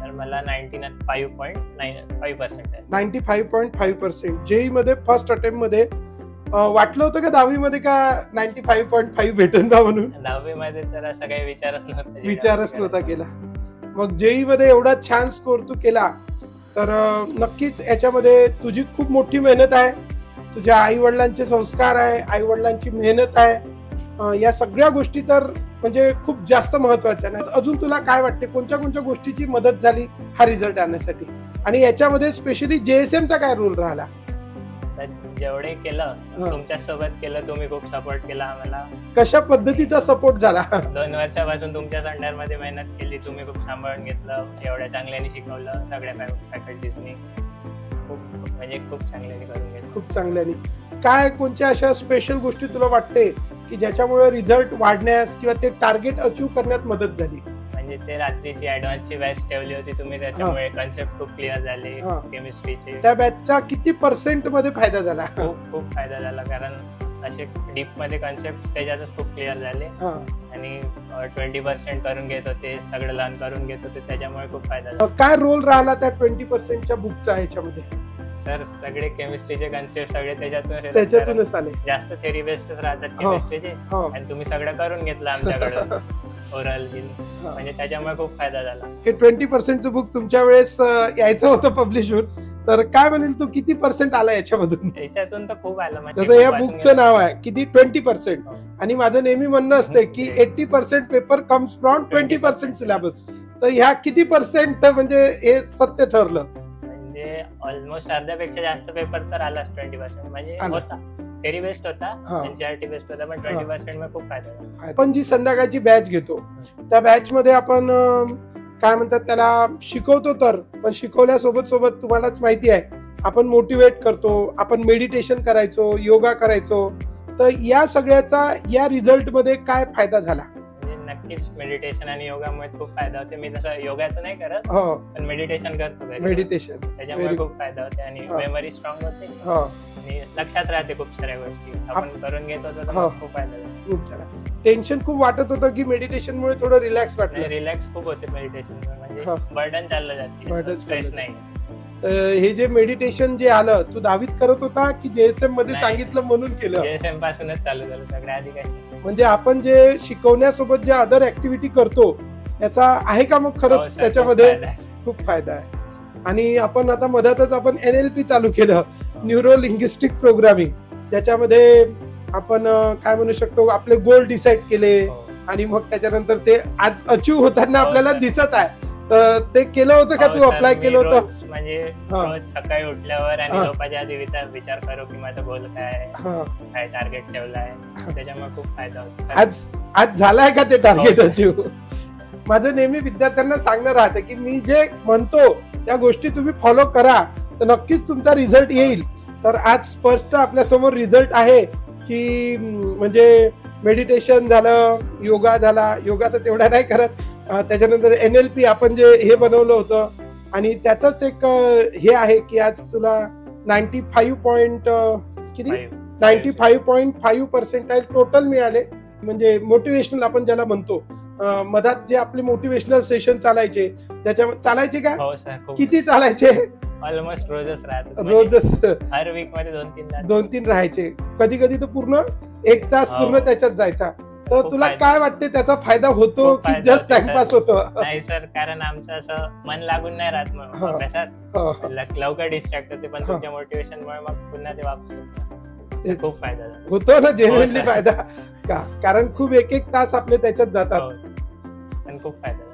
तर मला 95.95% आहे. 95.5%. जेई मध्ये फर्स्ट अटेम्प्ट मध्ये वाटलं होतं का 10वी मध्ये का 95.5 भेटेल का म्हणून? 10वी मध्ये तर असं काही विचारच नव्हता केला. मग जेई मध्ये एवढा छान स्कोर तू केला तर नक्कीच याच्यामध्ये तुझी खूप मोठी मेहनत आहे, तुझ्या आई वडिलांचे संस्कार आहे, आई वडिलांची मेहनत आहे, या सगळ्या गोष्टी तर म्हणजे खूप जास्त महत्वाच्या आहेत. अजून तुला काय वाटते कोणत्या कोणत्या गोष्टीची मदत झाली हा रिझल्ट आणण्यासाठी, आणि याच्यामध्ये स्पेशली JSM चा काय रोल राहिला? जेवढे केलं तुमच्या सोबत केलं, तुम्ही खूप सपोर्ट केला आम्हाला. कशा पद्धतीचा सपोर्ट झाला? 2 वर्षापासून तुमच्याच अंडर मध्ये मेहनत केली, तुम्ही खूप सांभाळून घेतलं, एवढ्या चांगल्याने शिकवलं, सगळ्या फॅकल्टीजनी खूप चांगल्याने करून घेतलं. खूप चांगल्याने. काय कोणत्या अशा स्पेशल गोष्टी तुला वाटते की ज्याच्यामुळे रिझल्ट वाढण्यास किंवा ते टार्गेट अचीव करण्यात मदत झाली? म्हणजे ते रात्रीची ऍडव्हान्सची बॅच ठेवली होती तुम्ही, त्याच्यामुळे कन्सेप्ट खूप क्लिअर झाले केमिस्ट्रीचे. त्या बॅचचा किती % मध्ये फायदा झाला? खूप फायदा झाला, कारण असे डीप मध्ये कन्सेप्ट त्याच्यातच खूप क्लिअर झाले आणि 20% करून घेत होते, सगळं लर्न करून घेत होते, त्याच्यामुळे खूप फायदा झाला. काय रोल राहिला त्या 20%च्या बुकचा ह्याच्यामध्ये? सर सगळे केमिस्ट्रीचे कन्सेप्ट सगळे त्याच्यातूनच आले. जास्त थेरी बेस्डच राहतात केमिस्ट्रीचे, आणि तुम्ही सगळं करून घेतलं आमच्याकडून ओरल म्हणजे त्याच्यामुळे खूप फायदा झाला. हे 20%चं बुक तुमच्या वेळेस यायचं होतं पब्लिश होऊन, तर काय म्हणेल तू किती % आला याच्यामधून? याच्यातून तर खूप आलं. जसं या बुकचं नाव आहे किती 20%, आणि माझं नेहमी म्हणणं असतं की 80% पेपर कम्स फ्रॉम 20% सिलेबस. तर ह्या किती % म्हणजे हे सत्य ठरलं? म्हणजे ऑलमोस्ट अर्ध्यापेक्षा जास्त पेपर तर आलाच 20%, म्हणजे होता थेरी बेस्ड होता, एनसीईआरटी बेस्ड होता, पण 20% मध्ये खूप फायदा झाला. आपण जी संध्याकाळची बॅच घेतो त्या बॅच मध्ये आपण काय म्हणतात त्याला शिकवतो, तर पण शिकवल्यासोबत तुम्हालाच माहिती आहे आपण मोटिवेट करतो, आपण मेडिटेशन करायचो, योगा करायचो. तर या सगळ्याचा या रिझल्ट मध्ये काय फायदा झाला? नक्कीच मेडिटेशन आणि योगामुळे खूप फायदा होते. मी जसं योगाचं नाही करत, पण मेडिटेशन करतो, त्याच्यामुळे खूप फायदा होते आणि मेमरी स्ट्रॉंग होते आणि लक्षात राहते खूप साऱ्या गोष्टी आपण करून घेत होतो. खूप फायदा झाला. टेन्शन खूप वाटत होतं की मेडिटेशन मुळे थोडं रिलॅक्स वाटलं? रिलॅक्स खूप होते मेडिटेशन, म्हणजे बर्डन चाललं जाते, स्ट्रेस नाही. तर हे जे मेडिटेशन जे आलं, तू 10वीत करत होता की JSM मध्ये सांगितलं म्हणून केलं? JSM पासूनच चालू झालं सगळं, आधी काय. म्हणजे आपण जे शिकवण्यासोबत जे अदर ऍक्टिव्हिटी करतो याचा आहे का मग खरंच त्याच्यामध्ये खूप फायदा आहे? आणि आपण आता मधातच आपण NLP चालू केलं, न्यूरो लिंग्विस्टिक प्रोग्रामिंग, ज्याच्यामध्ये आपण काय म्हणू शकतो आपले गोल डिसाईड केले, आणि मग त्याच्यानंतर ते आज अचीव होताना आपल्याला दिसत आहे. ते केलं होतं का तू? अप्लाय केलं होतं? म्हणजे रोज सकाळी उठल्यावर आणि झोपायच्या आधी विचार करू की माझा गोल काय टार्गेट ठेवलाय, त्याच्यामुळे खूप फायदा होतो. आज झालाय का ते टार्गेट अचीव? माझं नेहमी विद्यार्थ्यांना सांगणं राहतं की मी जे म्हणतो त्या गोष्टी तुम्ही फॉलो करा तर नक्कीच तुमचा रिझल्ट येईल. तर आज स्पर्शचा आपल्या समोर रिझल्ट आहे की म्हणजे मेडिटेशन झालं, योगा झाला, योगा तर तेवढा नाही करत, त्याच्यानंतर NLP आपण जे हे बनवलं होतं, आणि त्याचाच एक हे आहे की आज तुला 95.5% टोटल मिळाले. म्हणजे मोटिवेशनल आपण ज्याला म्हणतो, मधात जे आपले मोटिवेशनल सेशन चालायचे चालायचे का? किती चालायचे? ऑलमोस्ट रोजच हर वीक मध्ये 2-3 राहायचे, कधी कधी तर पूर्ण 1 तास पूर्ण त्याच्यात जायचा. तर तुला काय वाटते त्याचा फायदा होतो की जस्ट टाइमपास होतो? नाही सर, कारण आमचं असं मन लागून नाही राहत मग अभ्यासात, लवकर डिस्ट्रॅक्ट होते, पण तुमच्या मोटिवेशन मुळे मग पुन्हा ते वापस खूप फायदा होतो ना, जेन्युइनली फायदा का? कारण खूप 1-1 तास आपले त्याच्यात जातात, पण खूप फायदा.